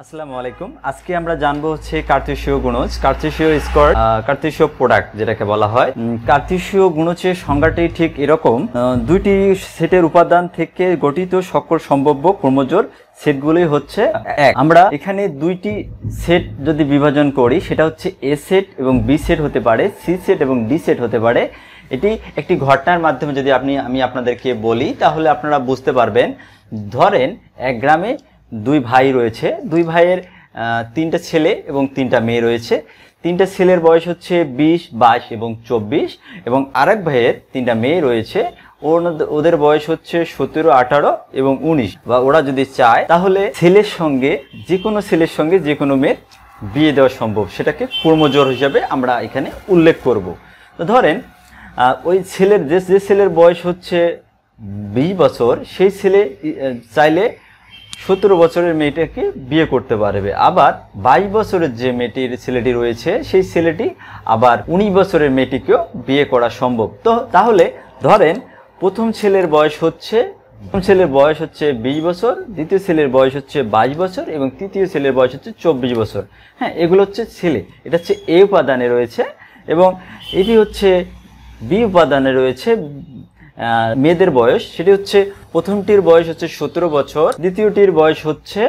আসসালামু আলাইকুম। আজকে আমরা জানবো হচ্ছে কার্তেশীয় গুণজ, কার্তেশীয় স্কোয়ার, কার্তেশীয় প্রোডাক্ট যেটাকে বলা হয়। কার্তেশীয় গুণজের সংজ্ঞাটি ঠিক এরকম: দুইটি সেটের উপাদান থেকে গঠিত সকল সম্ভাব্য ক্রমজোড় সেটগুলোই হচ্ছে এক। আমরা এখানে দুইটি সেট যদি বিভাজন করি, সেটা হচ্ছে এ সেট এবং বি সেট হতে পারে, সি সেট এবং ডি সেট হতে পারে। এটি একটি ঘটনার মাধ্যমে যদি আমি আপনাদেরকে বলি, তাহলে আপনারা বুঝতে পারবেন। ধরেন এক গ্রামে দুই ভাই রয়েছে, দুই ভাইয়ের তিনটা ছেলে এবং তিনটা মেয়ে রয়েছে। তিনটা ছেলের বয়স হচ্ছে 20, 22 এবং 24, এবং আরেক ভাইয়ের তিনটা মেয়ে রয়েছে, ওদের বয়স হচ্ছে 17, 18 এবং 19। বা ওরা যদি চায় তাহলে ছেলের সঙ্গে যে কোনো মেয়ের বিয়ে দেওয়া সম্ভব। সেটাকে ক্রমজোড় হিসাবে আমরা এখানে উল্লেখ করব। তো ধরেন ওই ছেলের যে ছেলের বয়স হচ্ছে 20 বছর, সেই ছেলে চাইলে 17 বছরের মেয়েটাকে বিয়ে করতে পারবে। আবার 22 বছরের যে ছেলেটি রয়েছে, সেই ছেলেটি আবার 19 বছরের মেয়েটিকেও বিয়ে করা সম্ভব। তো তাহলে ধরেন প্রথম ছেলের বয়স হচ্ছে 20 বছর, দ্বিতীয় ছেলের বয়স হচ্ছে 22 বছর এবং তৃতীয় ছেলের বয়স হচ্ছে 24 বছর। হ্যাঁ, এগুলো হচ্ছে ছেলে। এটা হচ্ছে এ উপাদানে রয়েছে, এবং এটি হচ্ছে বি উপাদানে রয়েছে মেয়েদের বয়স। সেটি হচ্ছে প্রথমটির বয়স হচ্ছে 17 বছর, দ্বিতীয়টির বয়স হচ্ছে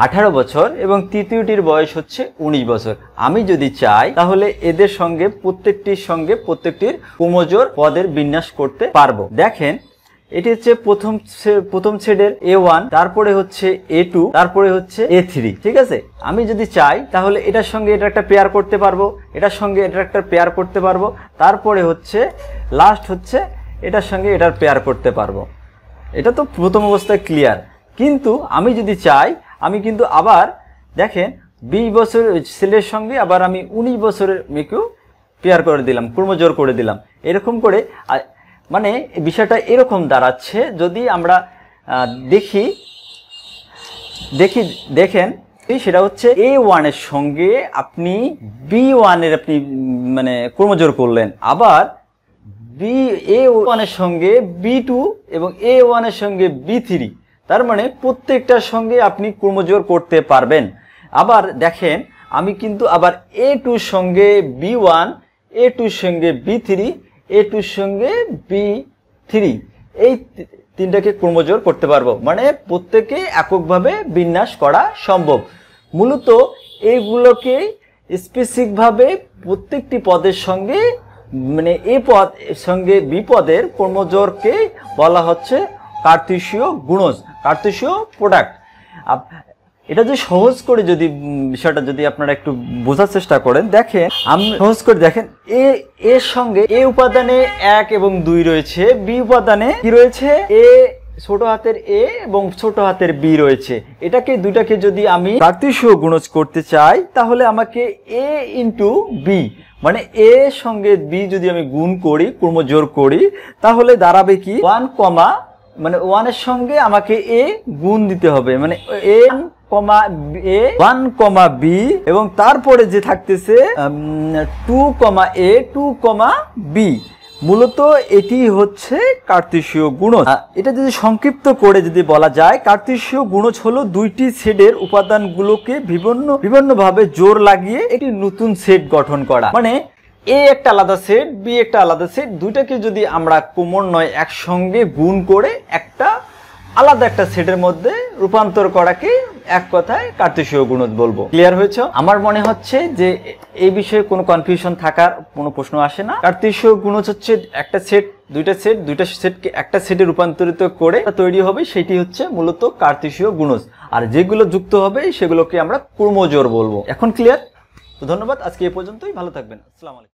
18 বছর এবং তৃতীয়টির বয়স হচ্ছে 19 বছর। আমি যদি চাই তাহলে এদের সঙ্গে প্রত্যেকটির ক্রমজোড় পদের বিন্যাস করতে পারবো। দেখেন, এটি হচ্ছে প্রথম সেটের A1, তারপরে হচ্ছে A2, তারপরে হচ্ছে A3। ঠিক আছে, আমি যদি চাই তাহলে এটার সঙ্গে এটা একটা পেয়ার করতে পারবো, এটার সঙ্গে এটা একটা পেয়ার করতে পারবো, তারপরে হচ্ছে লাস্ট হচ্ছে এটার সঙ্গে এটার পেয়ার করতে পারবো। এটা তো প্রথম অবস্থায় ক্লিয়ার। কিন্তু আমি যদি চাই, আমি কিন্তু আবার দেখেন 20 বছর ছেলের সঙ্গে আবার আমি 19 বছরের মেয়েকেও পেয়ার করে দিলাম, ক্রমজোড় করে দিলাম। এরকম করে মানে বিষয়টা এরকম দাঁড়াচ্ছে। যদি আমরা দেখেন, সেটা হচ্ছে A1 এর সঙ্গে আপনি B1 এর মানে ক্রমজোড় করলেন, আবার A1 এর সঙ্গে B2 এবং A1 এর সঙ্গে B3। তার মানে প্রত্যেকটার সঙ্গে আপনি ক্রমজোড় করতে পারবেন। আবার দেখেন, আমি কিন্তু আবার A2 এর সঙ্গে B1, A2 এর সঙ্গে B3, A2 এর সঙ্গে B3, এই তিনটাকে ক্রমজোড় করতে পারবো। মানে প্রত্যেকে এককভাবে বিন্যাস করা সম্ভব। মূলত এইগুলোকে স্পেসিফিকভাবে প্রত্যেকটি পদের সঙ্গে, মানে এ পদ সঙ্গে বি পদের ক্রমজোড়কে বলা হচ্ছে কার্তেশীয় গুণজ, কার্তেশীয় প্রোডাক্ট। এটা যে সহজ করে যদি বিষয়টা যদি আপনারা একটু বোঝার চেষ্টা করেন, দেখেন আমি সহজ করে দেখেন, এর সঙ্গে এ উপাদানে 1 এবং 2 রয়েছে, বি উপাদানে কি রয়েছে, এ ছোট হাতের এ এবং ছোট হাতের বি রয়েছে। দুইটাকে যদি আমি কার্তেশীয় গুণজ করতে চাই, তাহলে আমাকে এ ইন্টু বি, মানে এ সঙ্গে বি যদি আমি গুণ করি, ক্রমজোড় করি, তাহলে দাঁড়াবে কি 1, মানে 1 এর সঙ্গে আমাকে এ গুণ দিতে হবে, মানে A1, B, এবং তারপরে যে থাকতেছে 2, A, 2, B। মূলত এটি হচ্ছে কার্তেশীয় গুণজ। এটা যদি সংক্ষিপ্ত করে যদি বলা যায়, কার্তেশীয় গুণজ হলো দুইটি সেটের উপাদানগুলোকে বিভিন্নভাবে জোর লাগিয়ে একটি নতুন সেট গঠন করা। মানে এ একটা আলাদা সেট, বি একটা আলাদা সেট, দুইটাকে যদি আমরা ক্রমান্বয়ে একসঙ্গে গুণ করে আলাদা একটা সেটের মধ্যে রূপান্তর করাকে এক কথায় কার্তেশীয় গুণজ বলবো। ক্লিয়ার হয়েছে? আমার মনে হচ্ছে যে এই বিষয়ে কোনো কনফিউশন থাকার কোনো প্রশ্ন আসে না। কার্তেশীয় গুণজ হচ্ছে একটা সেট, দুইটা সেটকে একটা সেটে রূপান্তরিত করে তৈরি হবে, সেটি হচ্ছে মূলত কার্তেশীয় গুণজ। আর যেগুলো যুক্ত হবে সেগুলোকে আমরা ক্রমজোড় বলবো। এখন ক্লিয়ার? তো ধন্যবাদ, আজকে এই পর্যন্তই। ভালো থাকবেন। আসসালামু আলাইকুম।